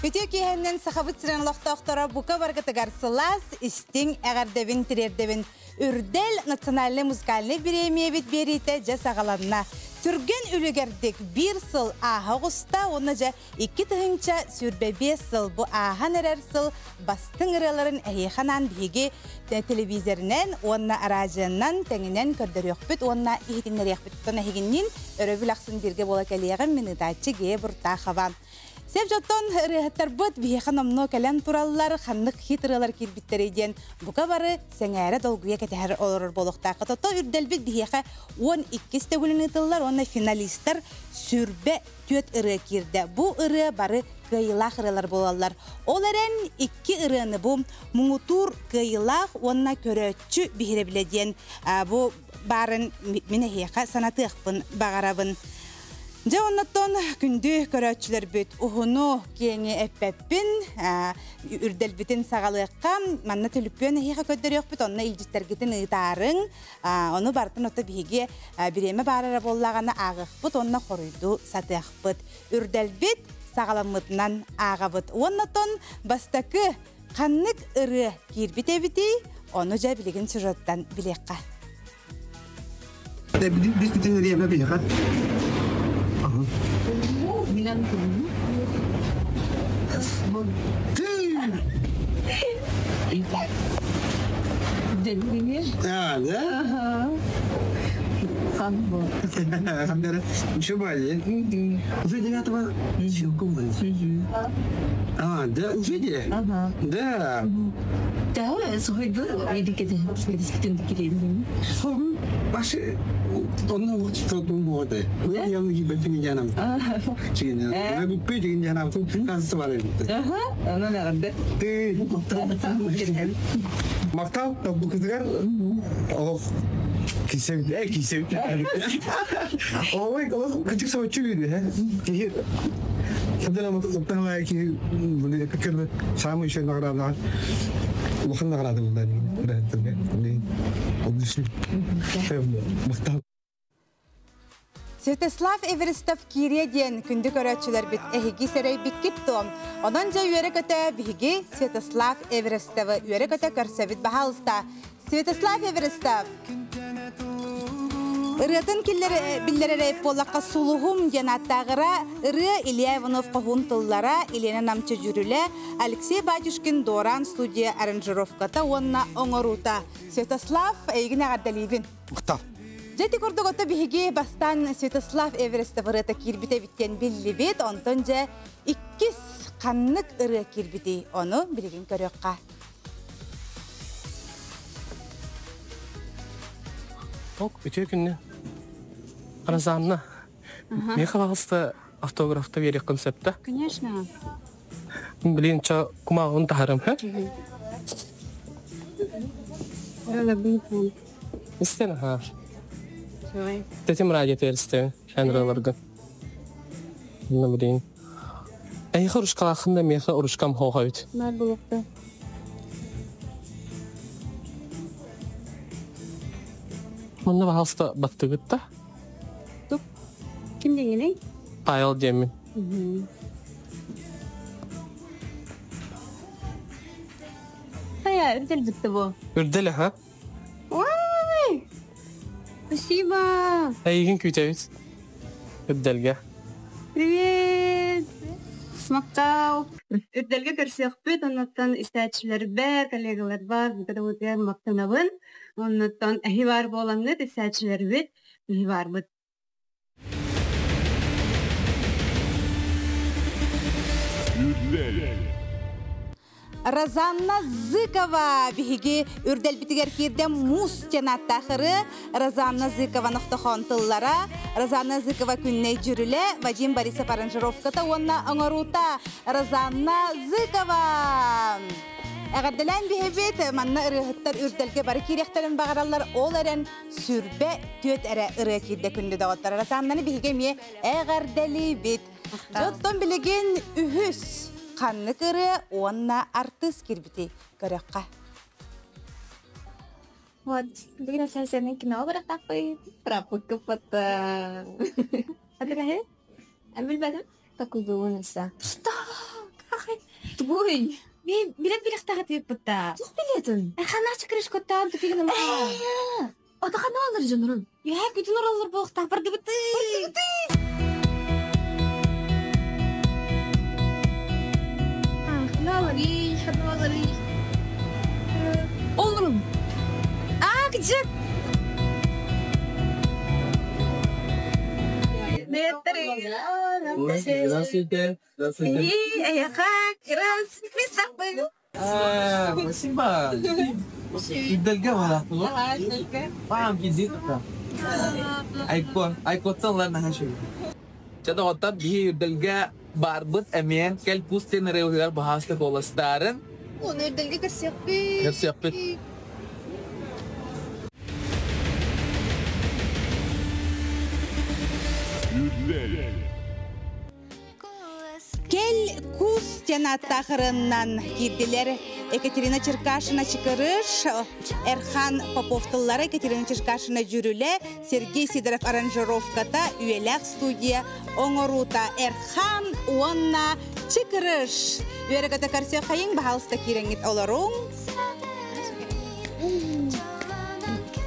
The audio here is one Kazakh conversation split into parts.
Ütü kihenden sahabıt sıran loqtoqtora buka bargıtı garсылас истин әгәрдәбин тирердәбин үрдәл национальный музыкальный премия бит берите жасагаланна. Түрген үлегердек bir сыл Ağustos'ta onaca 2 тыгынча сүрбе 5 сыл bu ахан эрер сыл бастың ыраларын әйханан биге телевизорнан онна аражыннан тәңинен көрдөрөкпүт онна ихтиннерекпүт тона хигиннин өрөбүлаксын бирге бола келегән минутачы ге бурта хаван. Севжоттон рыхаттарбыт биханамно калан тураллар ханнык хитралар кирбиттериден бука бары сеңәре долгуя кетәр олор болохта катото үрдәлбит бихәка 12 тәгүлен тыллар онна финалисттар сүрбе төт ыры кирде. Бу ыры бары кыйлах ырылар болалар. Оларен 2 ырыны бу муңутур кыйлах онна көрөчү бихире биледен. Бу барын мине хәка санаты акпын багарабын. Жауыннаттон күнді көрәтшілер бүт ұғыну кеңе әппәппін, үрдәлбітін сағалыққан, манна түліппен әйіға көддері өкпіт, онына илжеттергетін ұйтарын, оны бартын оты біге біреме барыра боллағаны ағықпыт, онына қорыйду саты ақпыт. Үрдәлбіт сағаламытынан ағабыт. Оннаттон бастақы қаннық ұры кербіт әбіті, оны жа білеген сюжеттан білекқа. Біз бүтін ұрыяма білекқа. Bilang dulu. Jadi Ada. Kamu. Kamera. Coba aja. Udah jadi apa? Syukur banget. Ada, udah dia. Dah. Tahu lah, soalnya itu ini kita ini. Masih Tolong waktu tunggu deh. Yang betul jangan. Cina. Aku pilih jangan tu kan semalam. Ana nerede? Maktab, tak bukan kan? Oh, kisah. Oh, kalau kecil sama cuy deh. Sebenarnya maktab lagi boleh kerja sama isu negara. Bukan negara tu tadi. Berarti ni. Obviously. Maktab. Святослав Эверестов киреден күнді көрәтшілер бит әхігі сәрей біккет том. Онан жа үйері көті бігі Святослав Эверестовы үйері көті көрсәбіт бағалыста. Святослав Эверестов. Үретін білдері рейп болаққа сұлығым жанаттағыра үрі Илья Иванов қоғын тыллара Елена Намчы жүрілі Алексей Батюшкин Доран студия аранжировката онна оңырута. Святослав әйгін ағардалибін. Maktab. Жети көрдөгөтө биһиги бастан Святослав Эверестов ырыта кирбите биттен билли бит, онтон же 2 каннык ыры кирбити, ону билеген көрөкка. Ок, бүтө күнне. Аразанна. Мен кабалыста автографта берек концептта. Конечно. Блин, ча кумагын тахарым, ха? Рада быть. Истен, ха. Давай. Тетим радио терсте, шанраларга. Ну, блин. Ай хорушка хында меха урушкам хохавит. Нар булыкты. Онда баалыста баттыгытта. Туп. Ким дегене? Айыл демин. Хая, үрдел бітті бұл. Үрделе, ха? Ой! Спасибо! Айгин күйтәбит. Үрделге. Привет! Смактау! Үрделге көрсек бит, оннаттан истәтшілер бәр, коллегалар бар, бұкада өтер мақтанабын. Оннаттан әхи бар болаңны, истәтшілер бит, әхи бар бұд. Разанна Зыкова биһиги үрдәл битигер кирдә мус жанаттахыры Разанна Зыкова нохтохон тыллара Разанна Зыкова күнне жүрүле Вадим Борисов аранжировката онна оңорута Разанна Зыкова Әгәрдәлән биһебет манна ырыһыттар үрдәлге бары кирәхтәрен багаралар ол әрен сүрбе төт әрә ыры кирдә күнне дагыттар Разаннаны биһиге ме әгәрдәли бит Жоттон билеген үһүс Қанны көрі, онна артыс кирбіті көріққа. Вот, бүгін сәсенің кино бірақ тақпай, прапы көпіті. Әді кәхе? Ambil badan takudun sa. Tuboy. Bilang-bilang takat yung pata. Tuk bilitin. Kana çıkırış kotta tupi gana ma. O da kana alır canırın. Ya bütün oralar bu okta pardı bitti. Ne alır iyi, ne alır iyi. Olurum. Gıcık. Здравствуйте. Здравствуйте. Спасибо. Идалга вала. Пам кидит-та. Айкотсан лар нахашу. Чада отта би идалга барбыт эмен кел пустен реугар бахаста коластарын. Onu ödülge kırsak bir. Kırsak bir. Кел кус жанаттахырынан кирдилер Екатерина Черкашина чыкырыш, Эрхан Поповтыллары Екатерина Черкашина жүрүле, Сергей Сидоров аранжировката, Үйелек студия, оңорута Эрхан Уонна чыкырыш. Үйерегата карсе қайын бағалыста кереңет оларың.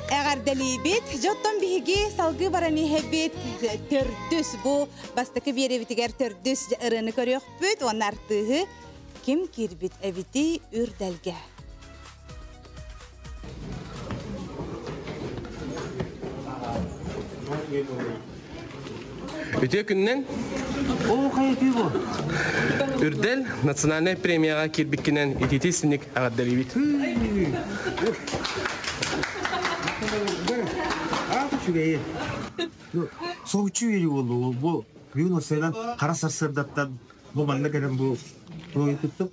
Әгәр дәлибет, жоттан биһиги салгы бараны хәбет төрдөс бу бастыкы беребитигәр төрдөс ырыны көрөкпөт, онар тыгы ким кирбит әбити үрдәлгә. Өте күннен? О, қайты бұл? Үрдәл национальный премияға кирбиккенен итетесінік әгәр дәлибет. Şuraya. Soğuçu yeri oldu. Bu gün o seylan kara sarsırdattan bu manna gelen bu proyu tuttum.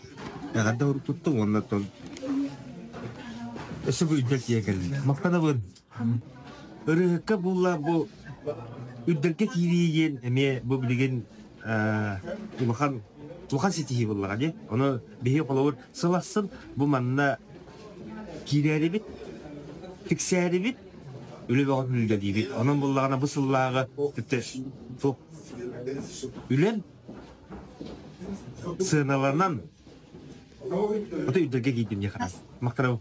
Ya kadar vurup tuttum ondan sonra. Eski bu ücret diye geldi. Makkada bu. Irıhıkka bu ücretke kiriyen eme bu bilgin Tuhan sitihi bunlar hadi. Onu bihi kolawur sılasın bu manna kireri bit, tikseri bit. Öyle bir ülke değil. Onun bunlarına bu sılları çok ülen sığınalarından o da ülke giydim ya kadar. Maktara.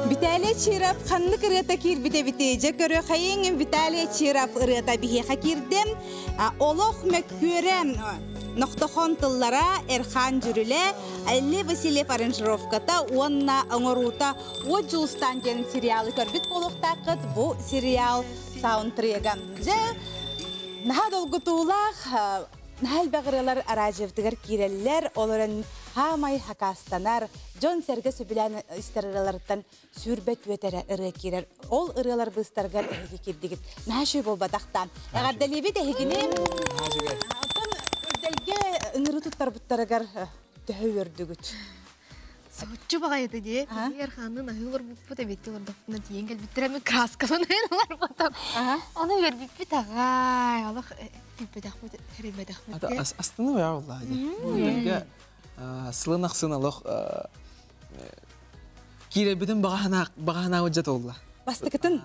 Виталий Чиров ханнык ырыта кирбите битеже көрө хайын Виталий Чиров ырыта бихе хакирдем олох мөккөрем Ноқтохон тыллара Эрхан жүріле, Әлі Василев аранжировката, онна аңырута, о жылыстан gen сериалы көрбіт болуқтақыт, бұл сериал саундтрегам. Же, наға долгутулақ, нахал бәғырылар аражевдігер киреллер, оларын хамай хакастанар, Джон Серге сөбілән истерілерден сүрбет өтері ұры керер. Ол ұрылар бұстарғар әйгі кердігіт. Наға шөй бол бадақтан. Әғардалебет әйгінен... Ныры туттар буттарагар төһөөрдүгүт. Соочу багайды ди. Эрханын агылар буппут эбетти ордоктуна тиен келбиттереме краскалан айралар батам. Аны бербиппит агай. Алах биппедахмыт херемедахмыт. Астыны я валлади. Булга сылынак сыналык киребидин багана уджат олла. Бастыкытын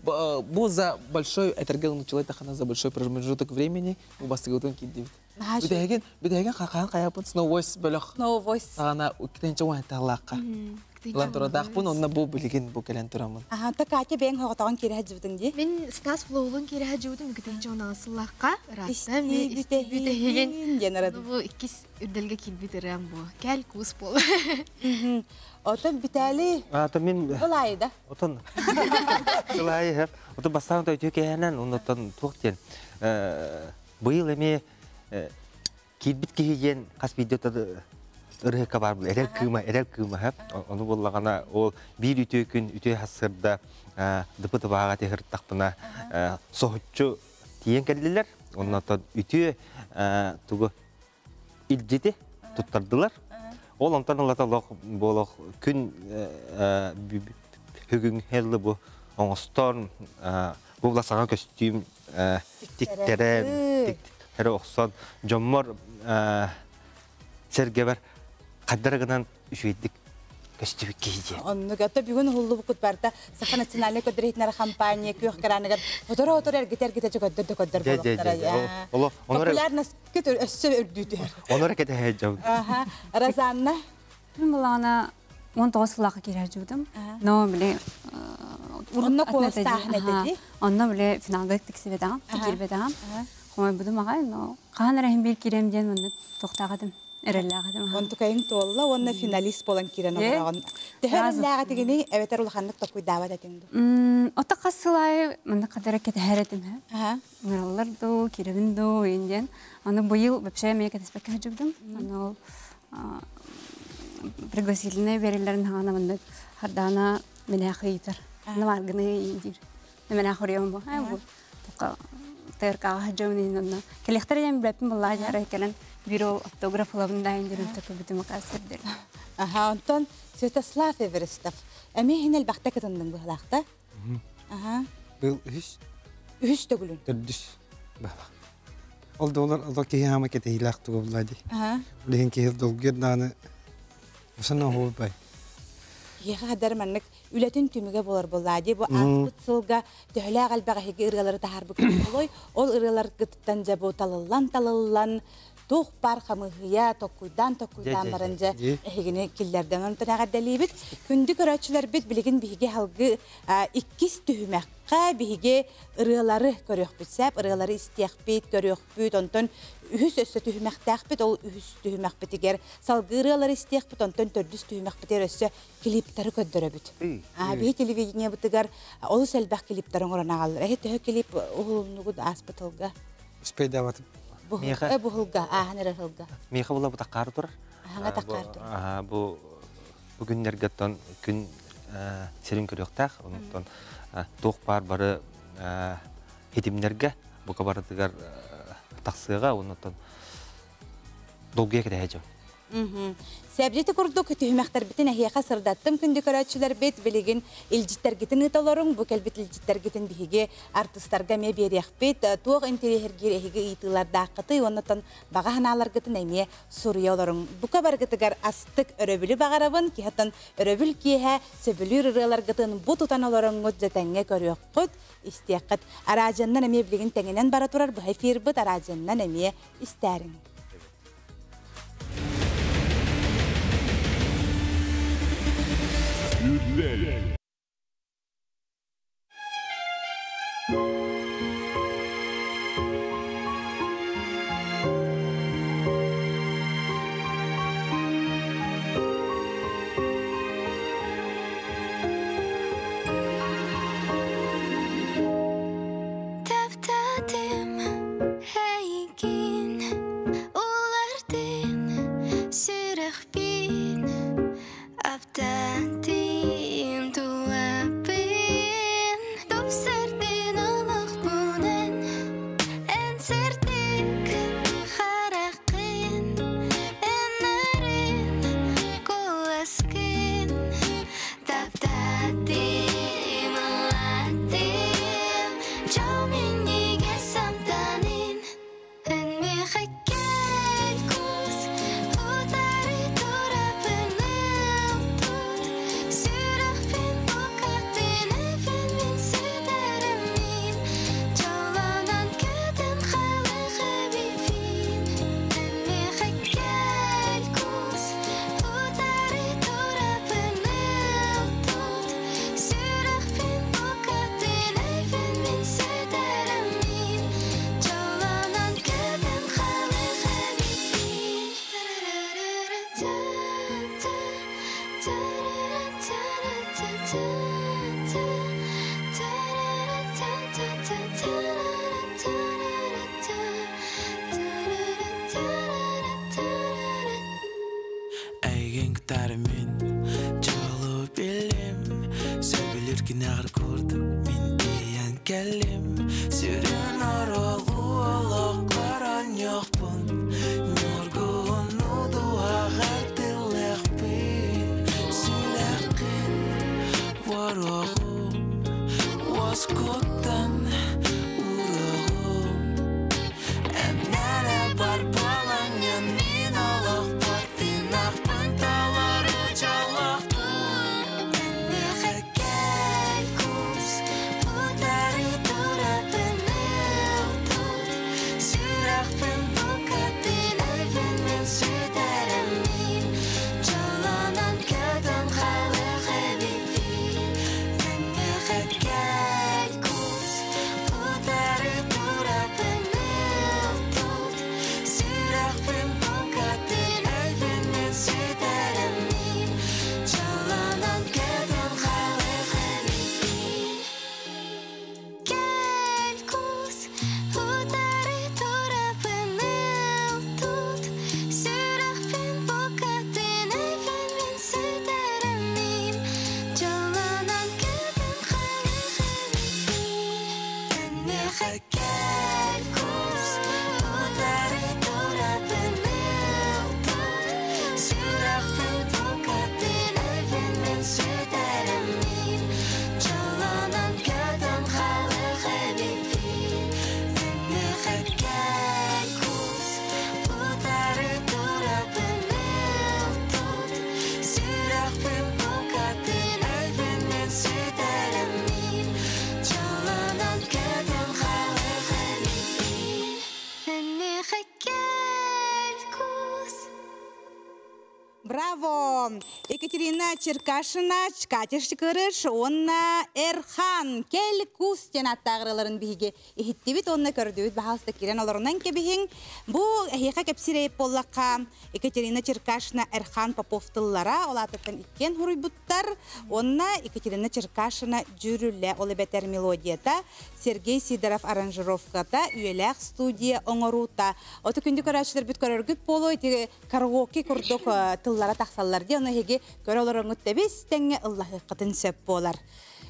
Бу за большой этергелный человек за большой промежуток времени у бастыгытын киддибит. Бидеген какан каяпын Snow Voice бөлөк. Snow Voice. Ана үктенче уанталакка. Лантурадакпын онна бу билген бу келен турамын. Такате бен хоготогон кире жибдиң ди. Мен Стас Флоулун кире жибдим үктенче онасыллакка. Исти битеген генерат. Бу икис үрдөлгө килбитерем бу. Кел кус бол. Отон битали. Ата мен Булайда. Отон. Булай хеп. Отон бастан да өтөкенен онтон токтен. Быйыл эме килбит киген кас видеода ырыка бар бул. Эрел кыма хеп. Оны буллагана ол бир үтөкүн үтө хасырда дыпыты бага техиртакпына сохчу тиен келдилер. Оннан үтө тугу илжети туттардылар. Ол онтан алаталок болок күн бүгүн хелли бу оңостон бу ласага костюм тиктерен оксон жоммор сергебер каддарыгынан үшөйдик көстүбүк кийже. Онны гата бүгүн хуллу букут барда саха национальный көдөрөйтнөр компания күйөк караныгар отор эргитер көдөр болуктара я. Популярность кетер өссө өрдүтөр. Онора кете хэжэв. Аха. Разанна. Мен булана 19 сылакка кирер жудум. Но биле Онно костахне деди. Онно биле финалга тиксебедам, кирбедам. Хомой будум агай, но кан рахим бир кирем ден мен токтагадым. Эреллягадым. Он тукайын толла, онна финалист болан кирен ограган. Тэһәрләгә тигени эветер ул ханнык такуй дават этиңду. Ота кассылай мен кадәр кете хәретим. Аха. Мираллар ду, киребин ду инден. Аны быел вообще мен кете спекажудым. Аны пригласительные берилерин хана мен хардана менә хәйтер. Наваргыны индир. Менә хорыйым бу. Бу. Тока терка хаҗымны нна. Келехтерем бәпим булла ярай келен. Бюро автографларын да индирен такой битем касырдыр. Аха, Антон Святослав Эверестов. Әме һинел бахта кытындың бу халакта? Аха. Был Үһүс төгүлүн. Төрдүс. Ол доллар ол кияма кете илак тугулады. Аха. Леген киев долгерданы. Усана хобай. Яга дарманнык үлетин түмүгө болор боллади. Бу аспыт сылга төһлә галбага хиге ыргалары тахар бу колой. Ол ыргалар гыттан жабу талаллан тух бар хамыгыя токуйдан барынжа эхигини киллерден антага далибит. Күндү көрөчүлөр бит билигин биге халгы 2 түһмәккә биге ыргалары көрөк битсәп, ыргалары истияк бит көрөк бит онтон үһүс өссө түһмәктәк бит ол үһүс түһмәк битигер салгы ыргалары истияк бит онтон төрдүс түһмәк битер өссө клиптары көддөрө бит. Би телевидение битигер ол сәлбәк клиптарын оранагал. Тө клип улнугу аспытылга. Спейдават. Бухылга, ахнер хылга. Меха була бу таккар тур. Ага таккар тур. Бу бүгүннергеттен күн серин көрөктак, онтон тук бар бары хетимнерге бу кабардыгар таксыга, онтон долгуя кетежем. Сәбҗете курдук төһмәктәр битен әһия сырдаттым күндә көрәчүләр бит билеген илҗиттәр гитен италарын бу кәлбит илҗиттәр гитен биге артистларга ме берәк бит туг интерьергә әһиге итылар дакыты оннан баганалар гитен әме сурыяларын бу кабаргытыгар астык өрөбүле багарабын ки хатын өрөбүл киһә сөбүлүр ырылар гитен бу тутаналарын гөҗәтәнгә көрөк кот истиякат аражаннан әме билеген тәңенән бара турар бу эфир бит аражаннан әме истәрин. Balangan min Allah partin, ah pantalar ucalak tu. Екатерина Черкашина, Чкатишчикырыш, онна Эрхан, кел кус тенаттағырыларын биге. Ихиттебит онна көрдүбіт бағалысты керен оларынан кебихин. Бу эхиқа кепсирейп боллаққа Екатерина Черкашина, Эрхан Поповтыллара, олатыттан иккен хуруйбуттар. Онна Екатерина Черкашина жүрүлі олебетер мелодията, Сергей Сидоров аранжировката, үйеләқ студия оңорута. Оты күнді көрәшілер бүт көрергіт болу, караоке күрдік тыллара тақсалар де, оны хеге көрі оларың өттебес, тәңе Аллахы қытын сөп болар.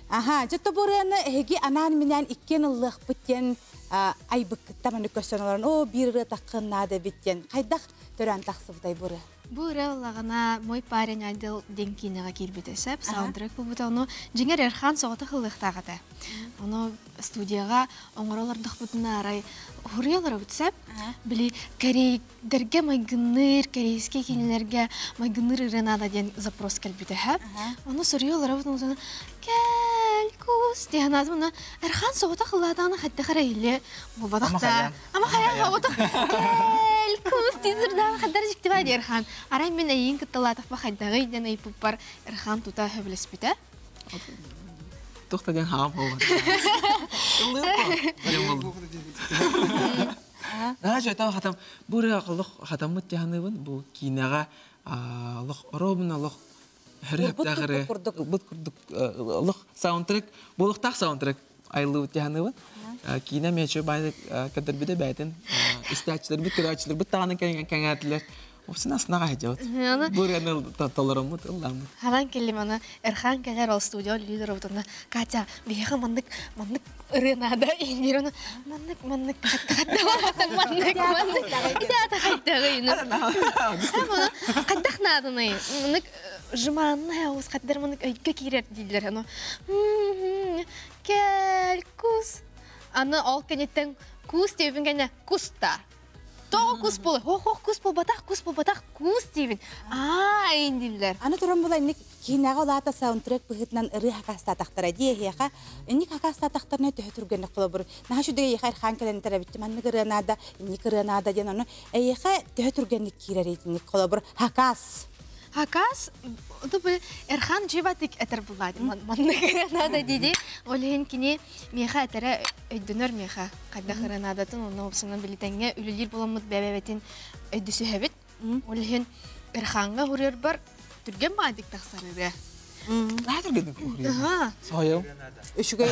Жөтті бұрыны хеге анан менен иккен Аллах бүттен айбықыттаманы көсен оларын, о, бірі таққынады біттен. Қайдақ төрән тақсы бұдай бұры? Бұл рәллағына мой парень Айдыл Денкинеға келбетесіп, саундтрек бұл бұта, оны жеңер Эрхан соғыты қылықтағыды. Оны студияға оңыралардық бұтына арай хұриялары өтсеп, білі корейдерге майгыныр, корейске кенелерге майгыныр иренада ден запрос келбетесіп. Оны сұриялары бұтына кәл күз деген азымына Эрхан соғыты қылықтағына қайтты қарайлы бұл бадақта. Ама қаяға отық кәл күз тезірден қаддар жікті байды Эрхан. Арай мен әйін күтталатық бақайдағы еден айпып бар Эрхан тута хөбіліс біті? Тоқта ден хам болған. Жайтау қатам, бұры ақылық қатамы тяғаныбын, бұл кейінаға робын алық әрі әптағыры бұд күрдік саундтрек, болықтақ саундтрек айлы тяғаныбын. Кейіна мечі байды кәдір біді бәйтін істәтчілер, бүт күрәтчілер, бүт тағаны кәңәтілер. Опсын асынаға әжеуіт. Бұл әні толырымыт, ұлламыт. Халан келем аны Эрхан кәлер ол студио лидер ұтына. Катя, бейхі мандық ұрынада ендер оны мандық қаттағы мандық итәті қайттағы ені. Сәм оны қаттақ надыны. Мандық жыманына ауыз қаттар мандық өйкі керер дейділер. Кәл күз. Аны ол кәнеттен күз деуін кәне күзта. Тоғы күз болы, күз бол батақ, күз дейбін. Айындилер. Аны тұрын бұл әнік кейінағы олата саундтрек бұғытынан ұры хақаста тақтыра дейі еға. Әнік хақаста тақтырына төхі түргені құлы бұры. Наға шүдіге еға Эрхан кәлін тәрәбітті, манны кырынада, әнік кырынада ден оны. Әйеға төхі түргені кейлер ейтінік құлы бұры. Хақас. Хақас, Эрхан жебатик әтір бұлады. Манны кырынада дейді. Олеген кіне меха әтірі өйдінер меха. Қайда кырынадатын, оны опсынан білітенге үлілер боламыд бәбәбетін өйдісі әбіт. Олеген Эрханға ғырыр бар түрген бадик тақсарыры. Ләй түргендің күрі? Сойым. Үшігі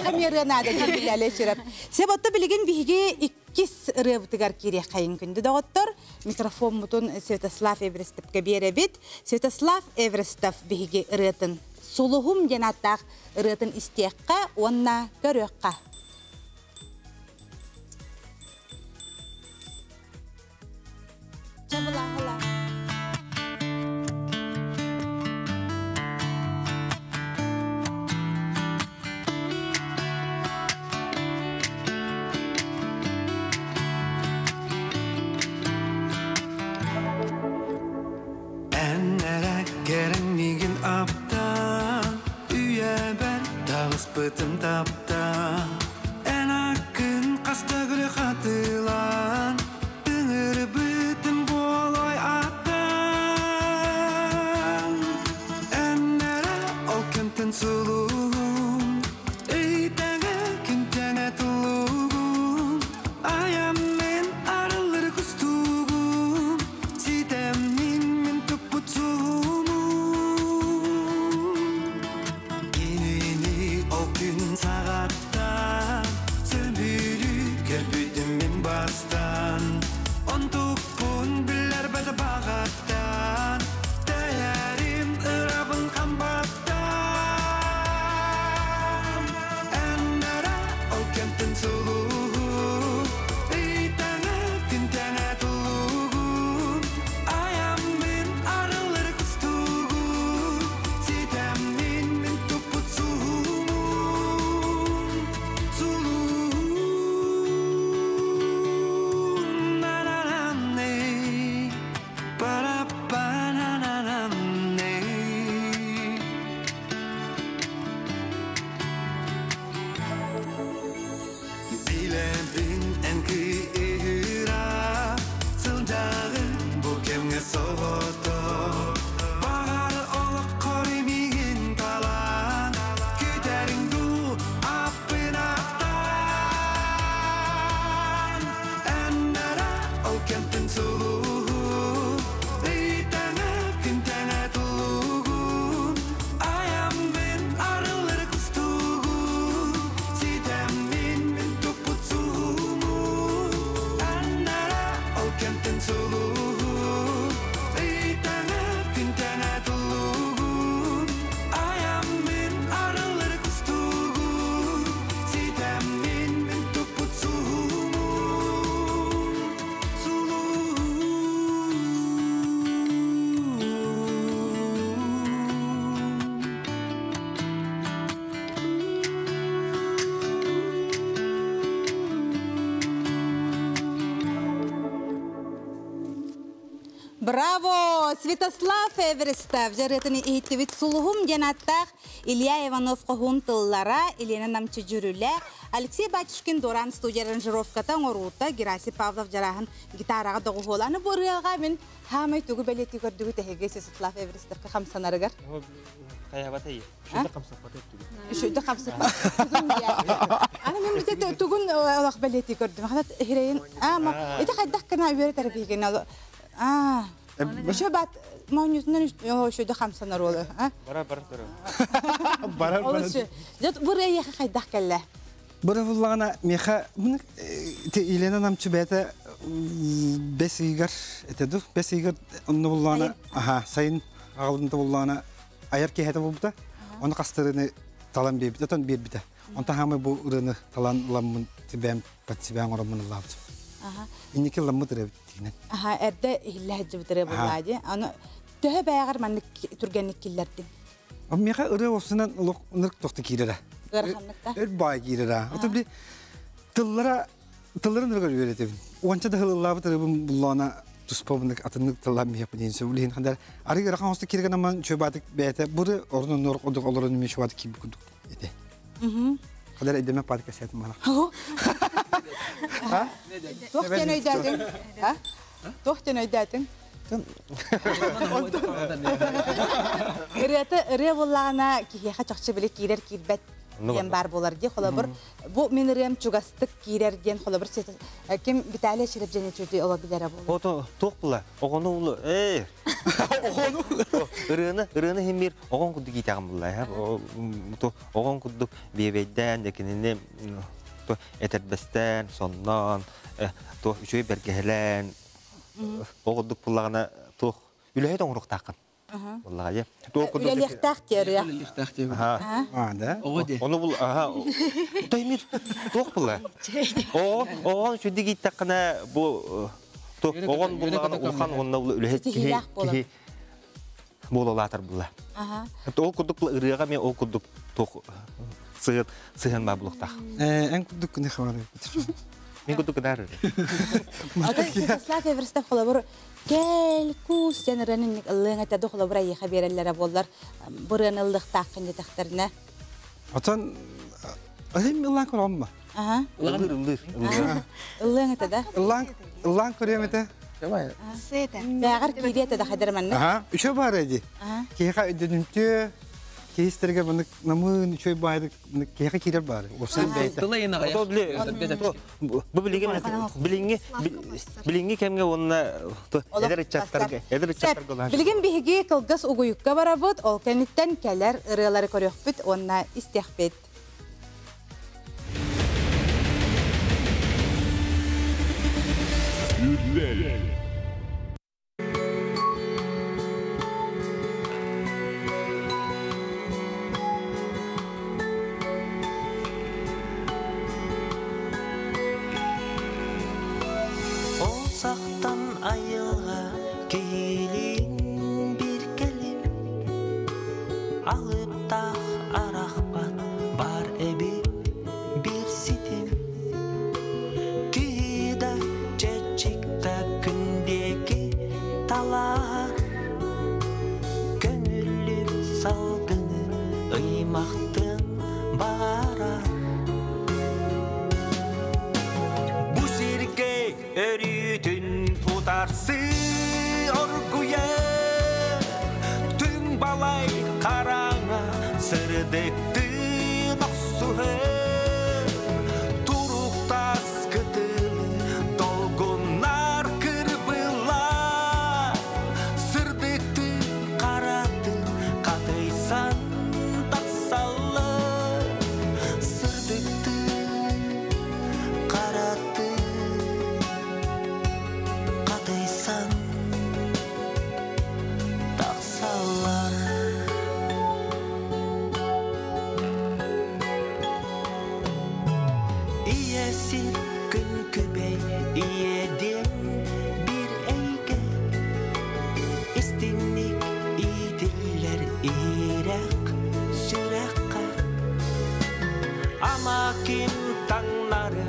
қамерінада келгілі әлі шырап. Себатты білген бігі иккес ұры бұтығар керек қайын күнді дағыттыр. Микрофон мұтын Святослав Эврестовқа бере бет. Святослав Эврестов бігі ұрытын сұлығым денаттақ ұрытын істеққа, онна көріққа. Жабылағыла. Керенмеген аптан, үйе бәр тағыс бұтын таптан. Ән ақын қаста күлі қатылан, үңір бұтын болой аттан. Әнәрі ол күнтін сұлуғын, өйтәңі күнтәңі тұлуғын. Аяммен арылыр күстуғын, сетәммен мен түк бұтуғын. Сағаттан сөмбілі кербүйдім мен бастан. Онтық күн білер бәді бағаттан, тәйәрім ұрабын қамбаттан. Браво! Святослав Эверестов, жарытыны ихиттибит сулугум жанаттах Илья Иванов қоғун тыллара, Елена Намчыжүрүле, Алексей Батюшкин Доран студия аранжировката оңорута, Гераси Павлов жарахын гитараға доғы холаны борыға мен хамай түгі бәлеті көрдігі тәхеге Святослав Эверестовқа қамсанарығар. Қаябат әйі, Үшөйді қамсапат түгін. Ана мен бізде түгін олақ бәлеті көрдім. Қанат хирейін, еті қайдақ кіна өйері тәрбейген алу. Шо бат маунютунан шөйді қамсанар олы. Барар. Бұр әйеқі қайдақ кәлі? Бұра бұллағана меха Елена Намчы бәті 5 игар етеді. 5 игар ұнны бұллағана сайын ағылдында бұллағана аяр кейхеті бұлбыда. Оны қастырыны талан бейбіді, отын бербіді. Онта хамы бұл ұрыны талан ламын тібәм, пәтсібәң орамын лабды. Иннеке ламы тұры бітігінен. Әрді хиллі әджі бұтыры бұллады. Оны төхі бәғар мәнік түргенік келлердің. Меха ұры осынан нұрқ тоқты кейдері. Ғырқанлықта? Өр бай кейдері. Оты білі тылларын ұрғар өретебін. Онша да ғылылабы тұрыбын бұллағына тұспабындық атынық тыллам мехпін дейін сөйлейін. Арығы рақан осты керген аман шөбадық бәйті бұры орнын нұрқ ұдық оларын мен шөбадық кейбі күндік еді. Қадар әдеме падыка сәтім мана. Тоқтен өйдәдің? Тоқтен өйдәдің? Үрі болағына кейеға чоқчы білі кейлер кейлбәт ден бар болар де. Бұл мен үрем чугастық кейлер ден қолабыр кем бітәлі шеріп және чөйді ола білері болар. Тоқ бұла, оғаны ұлы, Үріні хемер оған күдді кейтіғым бұла. Оған күдді бейбейден, декеніне әтәрбәстен, соннан, үшөй бәргәлән, оғыдық бұлағына үләйді оңырық тақын. Үләліқтақ дері. Үләліқтақ дері. Оны бұл, таймир, тоқ бұла. Оған шөйді кейттақына оған бұлағына ұлқан онына үләйді кейі болалатыр бұла. Ол күдік бұл ұрыға мен ол күдік сығын ба бұлықтақ. Ән күдік күні қавары. Мен күдік күні әрі. Святослав Эверестов қолы бұр кәл күс жәнірінің ұлың әтәді қолы бұр әйеға берелері болар бұрын ұлықтақ қынды тақтарына. Отан, әлем ұлан көрі ма? Ұлың әтәді? Ұлан көрі әметі? Бәғар кейді әтәді қайдарманны? Үші бар әді. Кейға өдінімті кейістерге бұны намын үші байды кейға кейдер бар. Осыдан бәйті. Біліңге кәмге онына әдір үтчаттарға олар. Білген бейге қылғыз ұғыйыққа бара бұд, ол кәнеттен кәлер ұрылары көрек бұд, онына істеқ бет. Saqtan ayılğa keylin bir kelim alıp da araqbat var ebi bir sitim kida çeçikta kündeki talar gönüllü salgını ıymaqtın bağarar bu sirke örütün tutarsı orguya tüm balay karana sırdıktı noksuhe turukta sıkıtılı dolgunlar kırbılar sırdıktı karadı katıysan taksalı sırdıktı karadı katıysan taksalar İyesi gün kübey iyedin bir eyge istinlik idiller irek sürekka ama kim tanları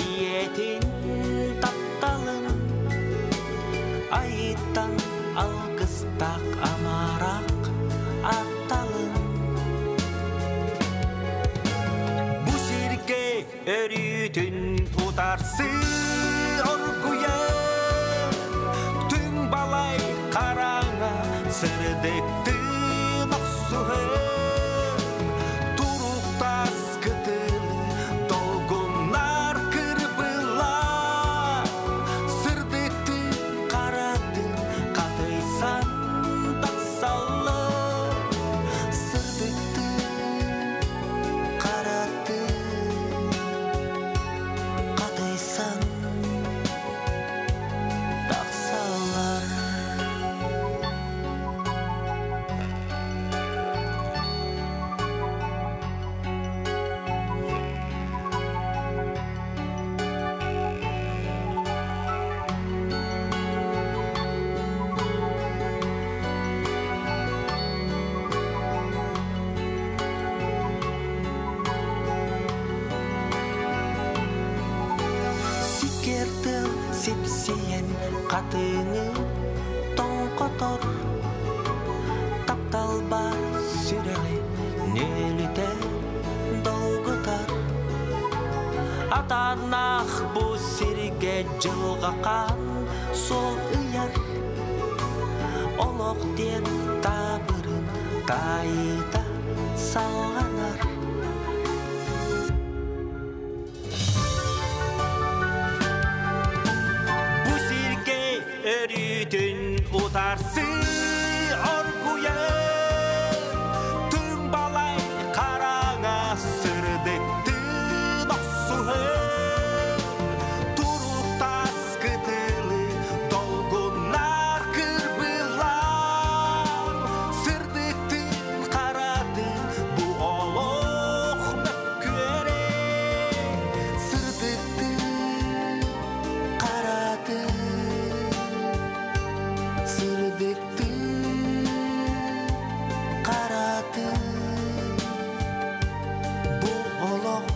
iyedin taptalın ayıttan бастақ амарақ атталын Бұ серге өрітін ұтарсы оргуя Түн балай қараңа сырдекті нақсуы Тұруқтас күтілі долгунар кірбіла Сырдекті қарады қатайсан тақсалы Сырдекті қарады қатайсан тақсалар Сикертіл сепсиен қатыңы тоңқотор Тапталба сүрелі нөліте долғытар Атанақ бұ серге жылғақан сол үйер Олық ден табырын тайыта салғанар Өрүтін ұтарсы оргуя Түн балай қараңа сырдекті нақсуы Тұруқтас күтілі долгунар кірбілам Сырдектің қарады бұ олық мәккөре Сырдектің қарады Сырдекті қарады Бұл олық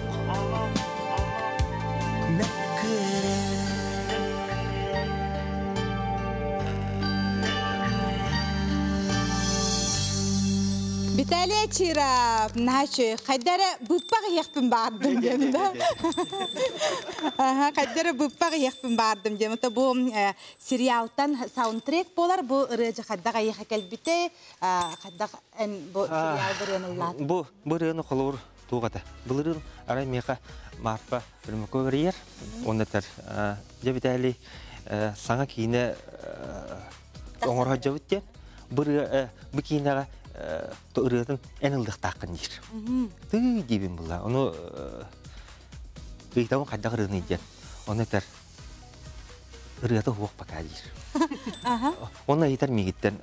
мәккөре Виталий Чиров, наши қайдары бұппақ еқпін бардым дем да. Қайдары бұппақ еқпін бардым дем. Бұл сериалтан саундтрек болар, бұл ұрыжы қайдаға еқі кәлбіте, қайдағы бұл сериал бұрын ұллады. Бұл бұрын қолуыр туғады. Бұл ұрын арай меқа марпа білмекі өрейер. Ондатар Виталий саңа кейіне оңырға жауытте. Бұл кейінеға То'ырыатын әнілдік тақын дейір. Тұй дейбін бұла. Оны ұйықтауын қайдағы ұрыны дейін. Оны әтір ұрыаты хуық бақа дейір. Оны әйтер мегеттен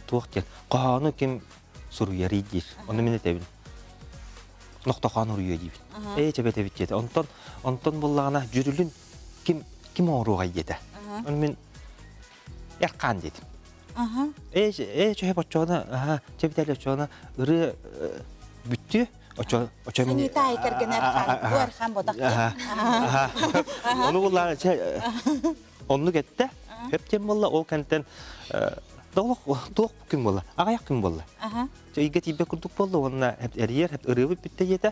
туық дейін. Қағаны кем сұруяры дейір. Оны мен әтәбін. Ноқтақаны ұрыя дейбін. Чәбет әбет деді. Онтан бұлағына жүрілін кем оңыруға деді. Оны мен ярқан дедім. Чөйіп отчоғына, чәбітәлі отчоғына ұры бүтті, Санита айкергенер хан бодақты. Оны бұллағы онны кетті, өптен болла, ол кәнттен тоқ күн болла, ағаяқ күн болла. Үйге тейбе күрдік болла, онына әрiyер, ұрығы бүтті еді,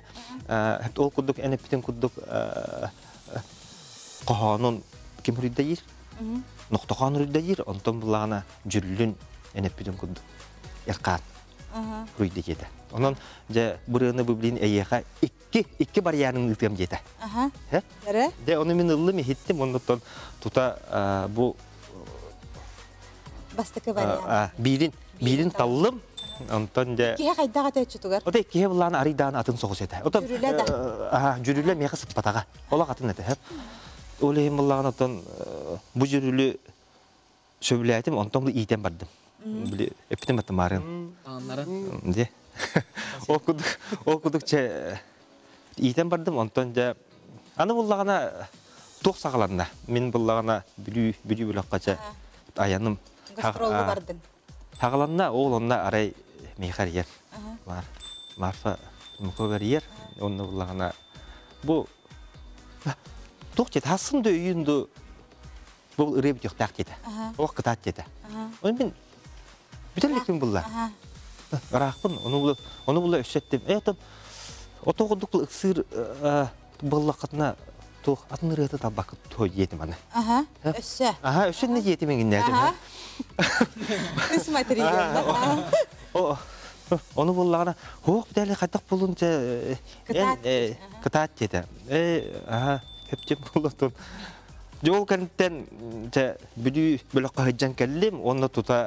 ол күрдік, әне бүтін күрдік қағанын кем үрді дейір. Ноқтоқан үрді дейір, онтан бұлағына жүрілін әне бүтін күрдік. Ерқан үрді еді. Ondan ja burana bublin eyeha iki baryanın ıtım jeta. He? Yere? De onu men ıllı mi hittim ondan tuta bu bastıkı baryan. Bilin tallım. Ondan ja Kihe kaydağa teçtugar. O da kihe bulan aridan atın soğus ete. O da jürüle meha sıpataga. Ola atın ete hep. Oleyim bulan ondan bu jürülü söyleyeydim ondan da iyiden bardım. Bile epten battım marın. Anlarım. De. Okudukça iyiden bardım ondan ja anı bullağına toq sağlanna. Men bullağına bülü bulaqaça ayanım. Gastrollu bardın. Sağlanna oğlunna aray mehar yer. Var. Marfa mukover yer. Onu bullağına bu toqça tasın da uyundu бұл үреп жоқтақ деді. Ол қытат деді. Оны мен бүтелікпен бұлла. Рақпын, оны бұлла өшеттім. Отоғындық ұқсыр бұлла қатына атын ұрыты табақы той етім аны. Өсі. Өсі не етімен генерді. Өсі материалында. Оны бұллағына, хоқ бідәлі қайтақ болынша қытат деді. Хөптен болатын. Жол кәнттен бүді бөліққа ғыджан кәлім, оны тұта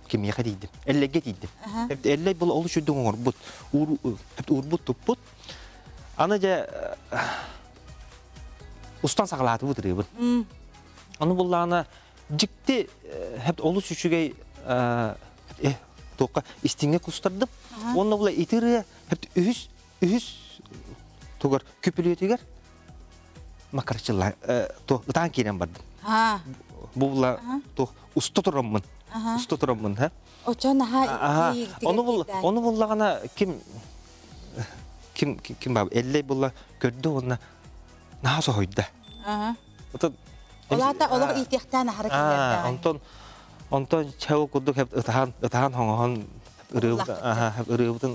кемеға дейдім. Әлләге дейдім. Әлләй бұл олы шүрдің оңыр бұд. Урбұд тұп бұд. Аны жа ұстан сағалаты бұд рейбін. Оны бұллағына жікті олы сүшігей тоққа істіңе күстардым. Оны бұла етірі үйіс тұғыр көпілетігер макарчылла ұтан кейнен бардым. Бұла ұсты тұрамын. Ұсты тұрамын. Оны бұлағына кім бап? Әлләй бұла көрді оны нағасы қойды. Олата олық итектен әрекеттер. Онтон чау күрдік ұтаған хоңағын үреудің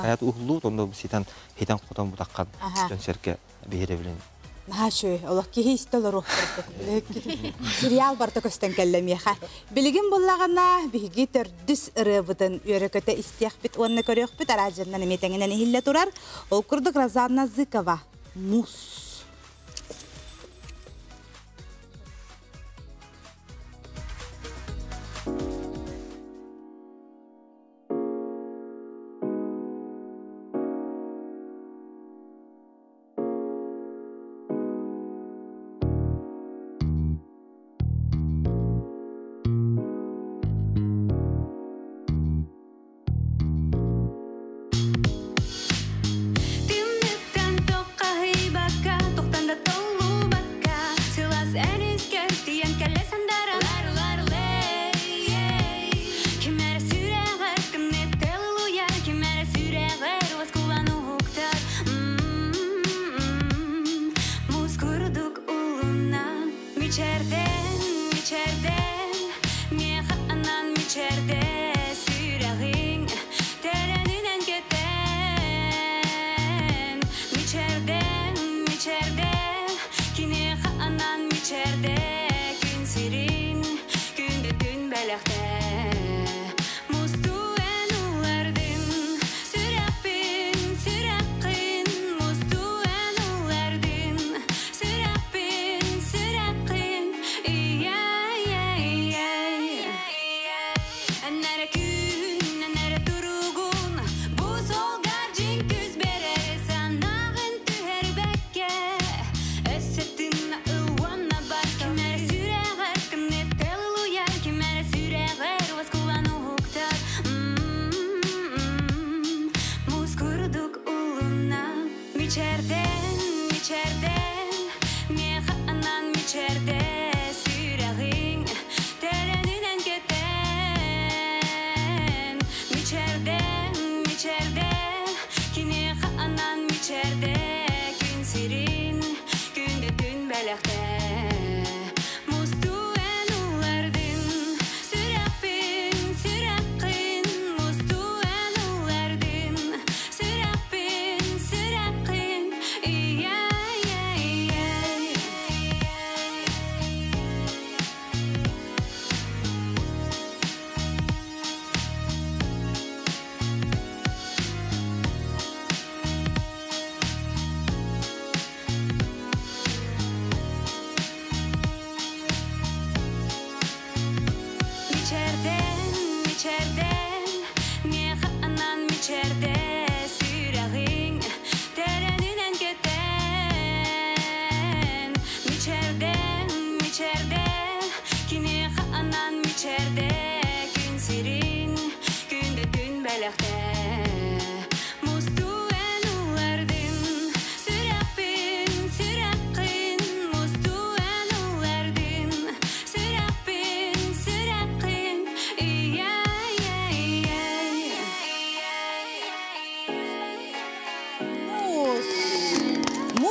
hayat uğurlu onda bu sitan hidan qodan budaqan jönserke behere bilen. Ha şöy, Allah ki histolar ruhtardı. Serial barda kösten kellemiha. Bilgin bollagana bigi tördüs ırıbıdın yörököte istiyakbit onna körökbit aracından emetengenen hille turar. Ol kurduk Razanna Zykova. Mus.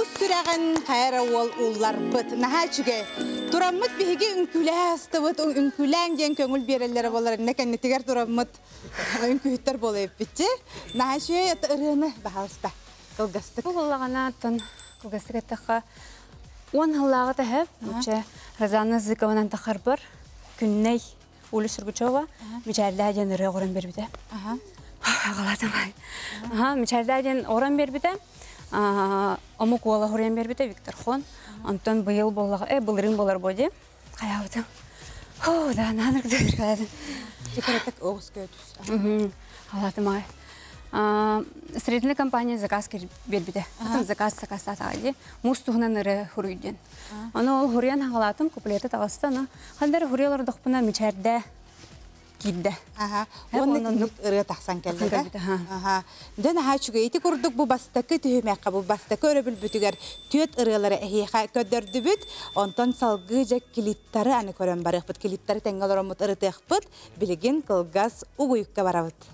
Улус сүрәген қайра ол уллар бұт. Наға чүге, тураммыт бігі үнкілі астыбыт, үнкіләң ден көңіл берелері болар. Некәнне тегер тураммыт үнкүйіттер болу өппітчі. Наға чүге, ұрыны бағалыста. Қылғастық. Бұл олағана аттан қылғастық әттіққа 10 ғыллағы тәхіп. Өтші Разаны Зыкованан тақар бір. Күнней Улы Сүргічова. Мечәрді әден ұры орын бербіді. Ағаладым ай. Мечәрді әден орын бербіді. Омук ола хорен бербіді Виктор Хон. Антон бұйыл болаға, бұлырың болар боди. Қаяудым. Да, нанырды бір қаладым. Жекареттік оғыз көйтіз. Ағаладым ай. Строительная компания заказ бербіді. Атын заказ тағайды. Мұз тұғынан ұры хұрүйден. Аны ол хұриян ағалатым, көпілерді тағасты. Қандары хұриялар дұқпына мечәрді кейді. Оны ұры тақсан кәлді. Дән аға чүге, еті көрдік бұл бастықы түйімәққа, бұл бастықы өрі бүлбүтігер түйет ұрылары әйеға көддірді бүт, онтан салғы жақ келіптары әні көрін барық бұд. Келіптары тәңгал орамыт ұры тәқ бұд, білген қылғас ұғыйыққа барабыд.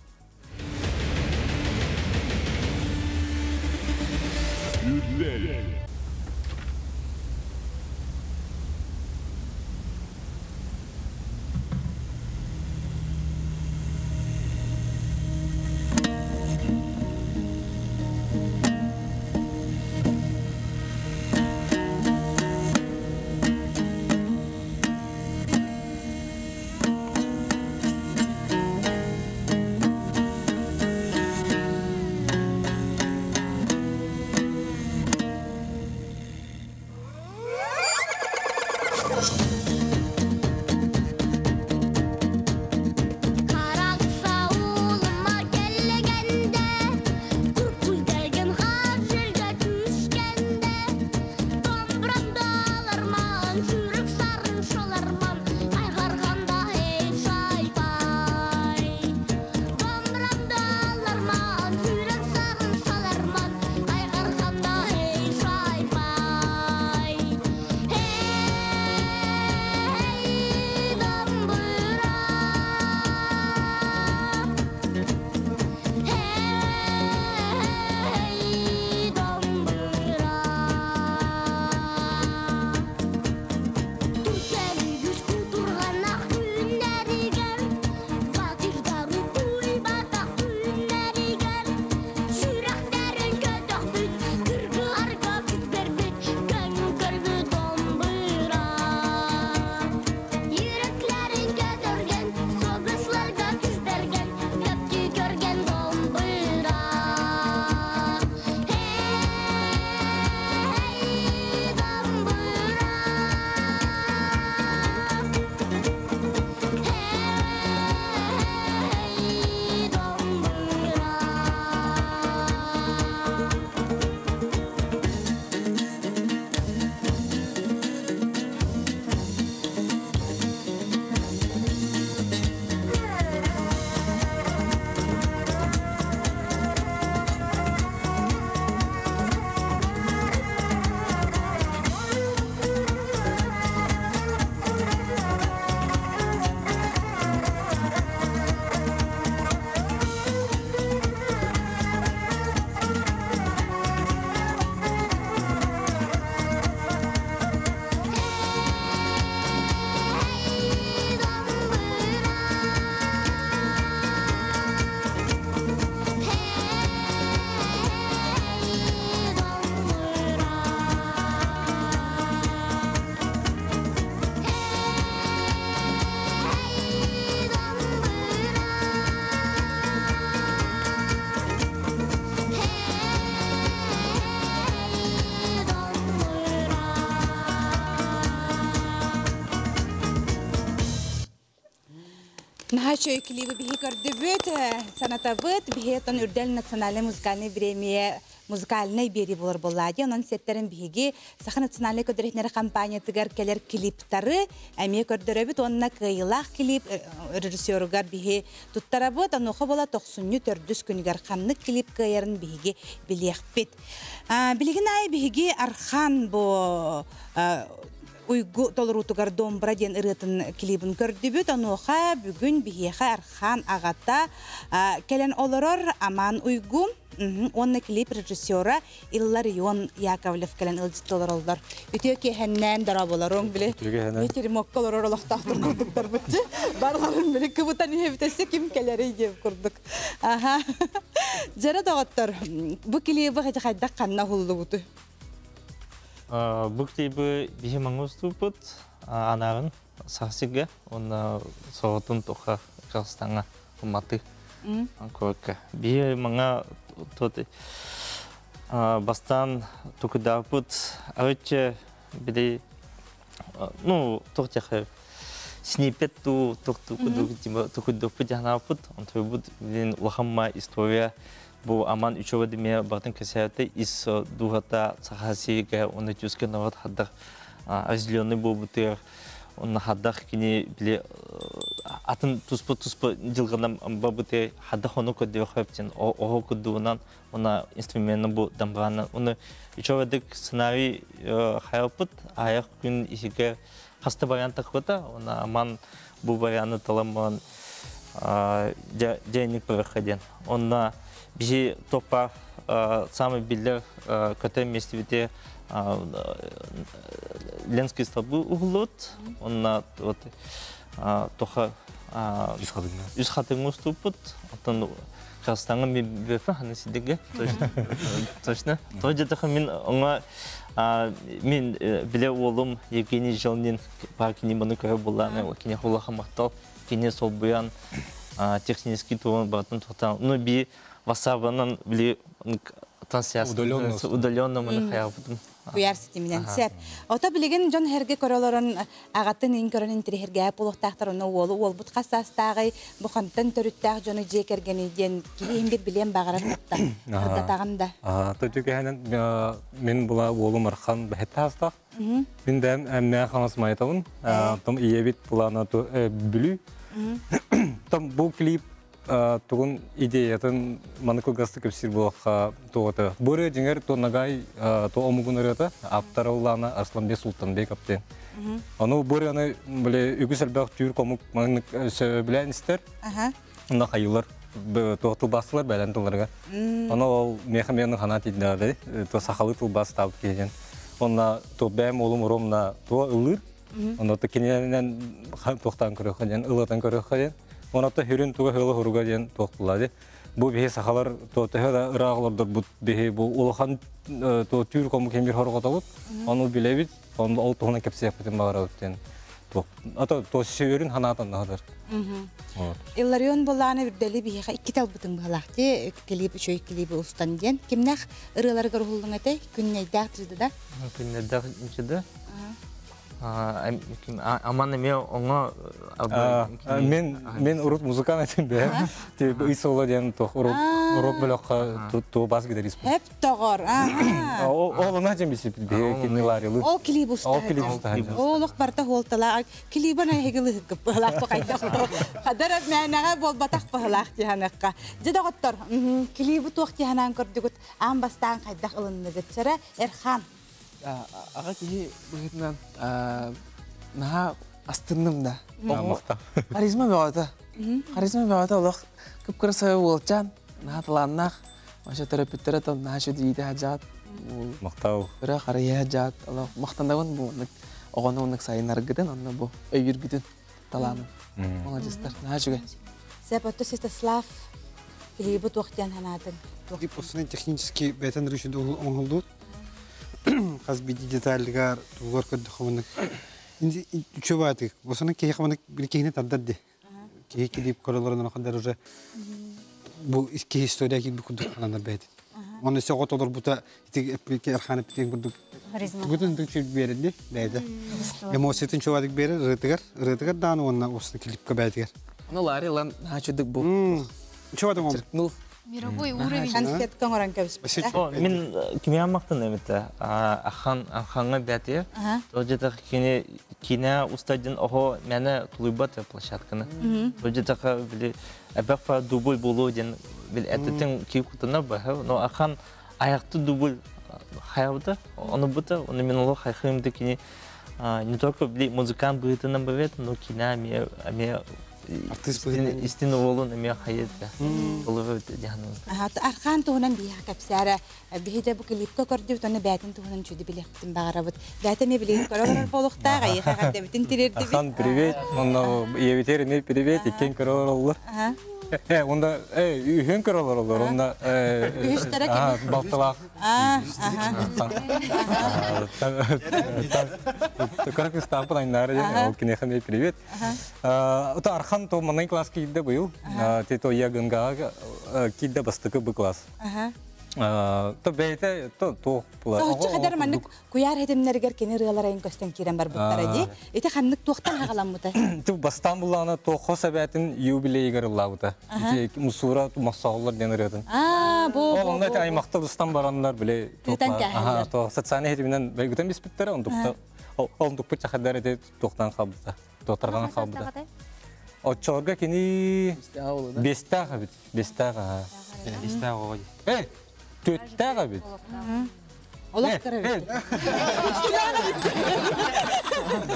Нахачо клипы бихи көрдүбүт, санатабыт, бихетон үрдел национальный музыкальный премия музыкальный бери болар болады. Онан сеттерин бихиги Саха национальный көдөрөтнөр компания тигер келер клиптары эми көрдөрөбүт, онна кыйлах клип режиссеругар бихи туттарабыт, ануха бола 94 күнүгөр хамнык клип кыйырын бихиги билиякпит. Билигин ай бихиги Архан бо уйгу толорутугар домбра ден ырытын клибин көрдүбүт, оноха бүгүн бихеха Архан агата келен олорор Аман уйгу, онна клип режиссера Илларион Яковлев келен ылжыттылар олдар. Үтө кехеннен дараболарың биле. Үтө мокколор олохтактыр курдуктар бутчу. Барларын биле кыбытан ебитесе ким келери деп курдук. Аха. Жара дагаттар. Бу клипи хажа канна хуллубуту. Бу клипи бихемаңыступут анарын сахсиге он соотун тоха Казахстанга уматы. Анкока. Бихемаңа тоты бастан тукудапут арыче биде ну тохтяхе снипет ту тукудапут жанапут он твобут дин лахамма история бу Аман учеба деме бартын касаяты из дугата сахасиге он чуске нават хаддар разделённый бу бутер он хаддар кини биле атын туспу жылганам бабыте хадахону коддо хаптен ого коддунан она инструментны бу дамганы оны учебадык сценарий хайпут аяк күн исиге хаста варианты кота она Аман бу варианты таламан денег проходен она бизи топа самый биллер коте месте бите Ленский столбы углот она вот тоха үз хатың уступут отан Казахстанга мебефа ханасидеге точно тоже таха мен оңа мен биле олым Евгений Жолнин паркини моны көрө буланы кине хулаха мактал кине сол буян технический туон бартын тотал ну би васабанан биле трансляция удаленно моны хаябытым Куярсыты менен сәп. Ота билеген жон херге көрөлөрөн агатын ин көрөн интер херге полуктактарына олу ол бут кассастагы бухантан төрүттәк жоны жекергени ден килим бир билен багараттта. Кырдатагында. Төтүгәнен мен була олум Архан бәһтәстак. Мен дәм әммә ханас майтавын. Том иебит булана то бүлү. Том бу клип тугун идеятын маныкыл гасты кепсир болакка тоota. Бөрө жеңер то нагай то омугунарыта аптарылана Арсланбек Султанбек аптен. Аны бөрө аны биле үгүсөлбак түйүр комук манык билен истер. Аны хайылар тоотул басылар байлантыларга. Аны ол мехаменин ханат иддады. То сахалы тул бас табып келген. Онна то бәм олум ромна то ылыр. Аны то кененен токтан көрөкөн, ылатан көрөкөн. Онатта хүрүн туга хылы хуруга ден токтулады. Бу бе сахалар то тәһә ырагларда бу бе бу улхан то түр кому кемир хорготабыт. Аны билебит, аны ал тугына кепсеп кетен багара өттен. Ата то шөөрүн ханатан надыр. Илларион буланы бирдели бие икки талбытын балакты, клип үчөй клипи устан ден. Кимнах ырыларга рухулдың эте күннәйдә тирде да. Күннәйдә инчеде. Аман эме оңа мен урут музыкан этим бе. Тип исола ден то урут белокка то бас гидерис. Хеп тогор. Ол начем бисип бе киниларылы. Ол клип уста. Ол барта холтала клибана хегелы балак кайда. Хадар мәнәгә бол батак балак диханакка. Жидаготтор клибы тохти ханан көрдүгүт ам бастан кайда ылынны гетсере Эрхан. Ага ки быгытнан наha астырным да. Харизма баата. Харизма баата олох кыпкырса болчан, наha таланнах, маша терапевттер тон наша диде хажат. Мактау. Бира карыя хажат. Олох мактандагын бу огононук сайынар гиден, онна бу өйүр гиден таланы. Молодецтер. Нажуга. Сепату Сестаслав клибы тохтян ханатын. Клип осыны технически бәтен рүшүдө оңолду. Казбиди детальгар тугор көдөхөмүн. Инде үчөбатык. Осыны кейхманы бир кейне таддады. Кей клип көрөлөрүнөн кандай уже бу иске история ки бу көдөхөнөр бәйт. Оны сөгөт олор бута тик Эрхан питен көрдүк. Бүгүн дүчү берди бәйди. Эмоциятын чөбатык берер, рытыгар даны онна осыны клипке бәйтигер. Ну лари лан хачыдык бу. Чөбатык он. Ну мировой уровень. Конфет коңоран кебис. Мен кимия мактан эмете. Аханга бәтие. Тоҗета кине устадын ого менә тулыбат площадканы. Тоҗета биле абафа дубль болу ден бил әтетен ки кутына ба. Но ахан аякты дубль хаявда. Оны бута, оны мен улы хайхымды кини не только музыкант бытынан бывет, но кино, истинно волон, ами хает. Головы дяхнул. Архан туһунан бия капсара бихиде бу клипка көрдү тоны бәтин туһунан чүди билектин багарабыт. Бәтеме билен көрөр болохтага яха кадебитин тирерди. Архан привет. Онно евитерине привет. Икен көрөр оллар. Онда үйһен көрөр оллар. Онда балталак. Как став планнары, кинехане привет. Это Архан то манай класс кидде был. Те то ягынга кидде бастыкы бу класс. То бейте то пла. Сочи кадар маннык куяр хедемнергер кенергаларайын көстен кирен бар буттаради. Эти ханнык туктан хагаламмыта. Ту бастан булана то хосабатын юбилейгер лаута. Мусура масаллар денерден. Бу. Онда та аймакта бастан барандар биле. То социальный хедемнен бегутен биспиттер ондукта. Ондук чахадар эте туктан кабыта. Тотарган кабыта. Очорга кини бестага бит. Бестага. Бестага. Төттәгә бит. Олак керәбез.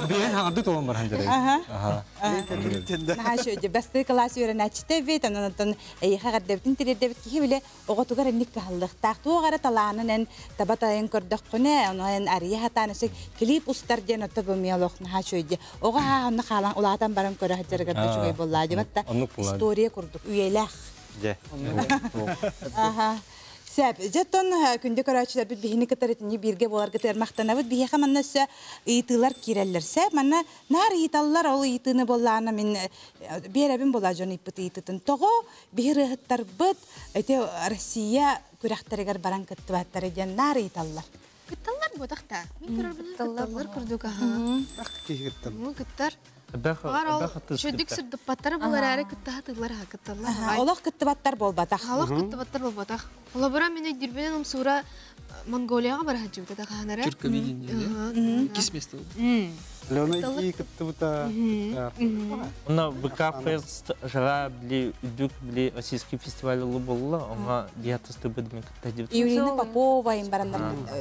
Бен хады толым бар хәнҗәдә. Нәһә җә бәсте класс йөрәнәчтә бит, аннан хәгәрдәбтин тирәдә бит ки биле, огатугар ник калдык. Тахтугара таланын табатайын көрдек куне, аннан ария хатанысы клип устар дена табымыялык нәһә җә. Ога ханны халан уладан барам көрә хәҗәргә төшүгә булла димәттә. История курдык, үеләх. Сәп, жеттон күнде көрәчілер бит бихини кытарытыны бирге болар кытар мақтанабыт бихеха маннасы ыйтылар киреллер. Сәп, манна нар ыйталлар ол ыйтыны болланы мен беребин бола жон иппыт ыйтытын. Тоғы бихир ыхыттар быт, әте Россия күрәхтәрегер баран кыттыбаттар еден нар ыйталлар. Кытталлар бодақта. Мен көрірбінен кытталлар күрдік аға. Шөдік сүрдіп баттары болар әрі күттаға тылар хақытталар. Олақ кыттыбаттар болбатақ. Олақ кыттыбаттар болбатақ. Ола бұра мені дүрбенен ұмсура Монголияға бара хаджыбыта тағанары. Түркі бейден кесместі. Леона ики кыттыбыта. Она ВК-фест жара били үдік били российский фестиваль ұлы болула, оңа диатысты бөдімен кыттадып. Юрина Попова имбарандар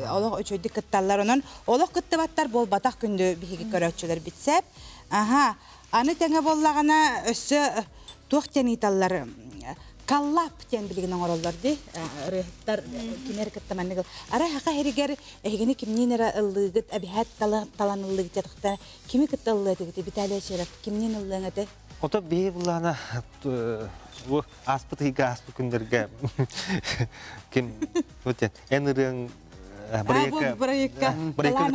олақ өчөйді кытталар онын. Олақ кыттыбаттар болбатақ күнді бихеге көрәтчілер бітсәп. Аны тәңе боллағана өссі туқтен италлар каллап тен білігінің оралдар де. Рыхтар кемер кіттаманны қыл. Ара хақа херігер әйгені кімнен әрі ұллығыт, әбіхәт талан ұллығы тетіқта. Кемі кітті ұллығы тегіті бітәлі әшеріп, кімнен ұллығы әді? Ота бей бұлағана аспыт иға аспыт күндерге кем өтен әнірің Брайка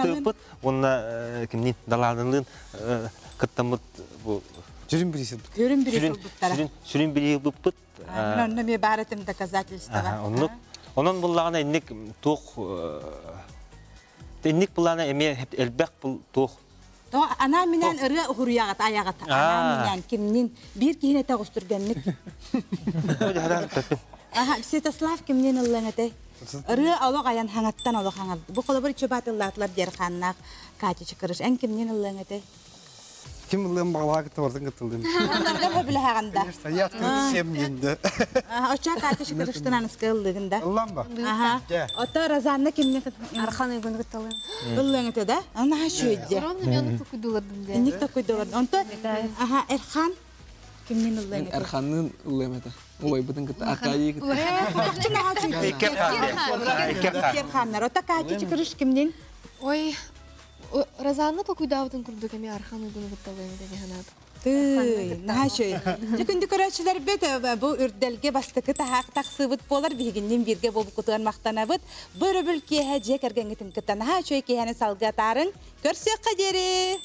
тыпыт, онна кемнен даланылын кыттамыт Жүрін біресіл. Жүрін біресіл бұттара. Жүрін біресіл бұппыт. Онны ме барытым доказательства. Онын бұлағана еннік тоқ... Еннік бұлағана әме әлбәқ бұл тоқ. Ана менен ыры хурияғат, аяғат. Ана менен кемнен бір кейіне тағыстыргенлік. Святослав кемнен ұллаңаты. Ыры олық аян хаңаттан олық хаңат. Бұл қолы бір чөбатыллатылар дер қаннақ кәте чықырыш. Ән кемнен ұллаңаты? Kim yılın bağlağı kıtı vardı kıtıldın? Ondan bile hağında. Yat kıtı semniyinde. Oçak ateşi kırıştın anıs kıldığında. Allah'ım bak. Ota razanlı kimne Arxan uygun kıttalın. Kıldığın ötede. Ona ha şöyle. Soramda yanı tokuydulardım de. Nik tokuydulardım. Onta Erhan kimnin ıllığın ötede? Erhan'ın ıllığın ötede. Olay bıdın kıtı. Akayı kıtı. Kutakçı naha çünkü. Erhanlar. Ota kaçı kırış kimnin? Ой, Разанны токуйдабытын курдук эми Архан uygun кытталын деди ханат. Наха шөй. Жүкүндү көрөчүлөр бет бу үрдөлгө бастыкы таксыбыт болар бигинден бирге болуп кутган мактанабыт. Бөрөбүл кие же кергеңитин кытта наха шөй кияны салгатарын көрсөк кадери.